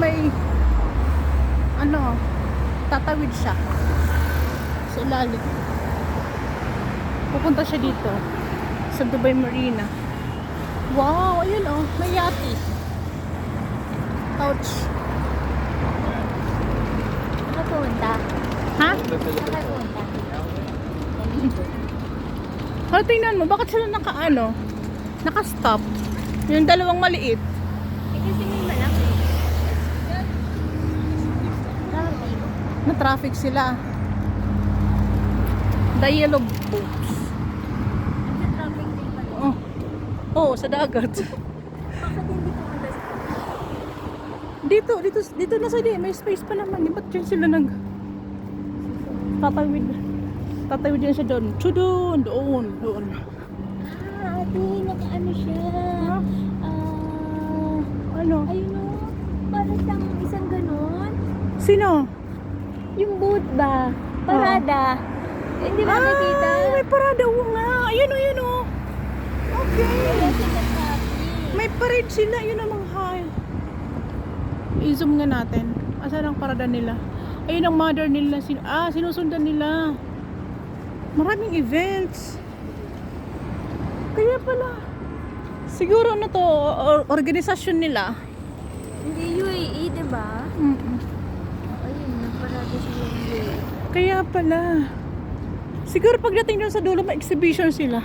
may ano, tatawid siya sa ilalim. Pupunta siya dito sa Dubai Marina. Wow, ayun oh, may yati. Ouch. Nakapunta. Ha? Nakapunta. Oh, tingnan mo, bakit sila naka-stop? Yung dalawang maliit. Eh kasi may malaki. Bakit? Na traffic sila. The yellow boats. Nagsa-traffic din pala. Oh, sa dagat. Bakit hindi pumunta sa Dito na sa may space pa naman. Ba't dyan sila tatawid? Tatawid yan siya doon. Doon. ate, naka-ano siya. Ano? Ayun o. Para siyang isang ganon. Sino? Yung boat ba? Parada. Hindi ba nakita? May parada. Oo nga. Ayun o. Okay. Wala sila traffic. May parade sila. Yun ang mga high. I-zoom nga natin. Asan ang parada nila? Ayun ang mother nila. Sinusundan nila. Maraming events. Kaya pala. Siguro na to, organisasyon nila. Hindi UAE, diba? Ayun, nagparada sila yung UAE. Kaya pala. Siguro pagdating doon sa dulo, may exhibition sila.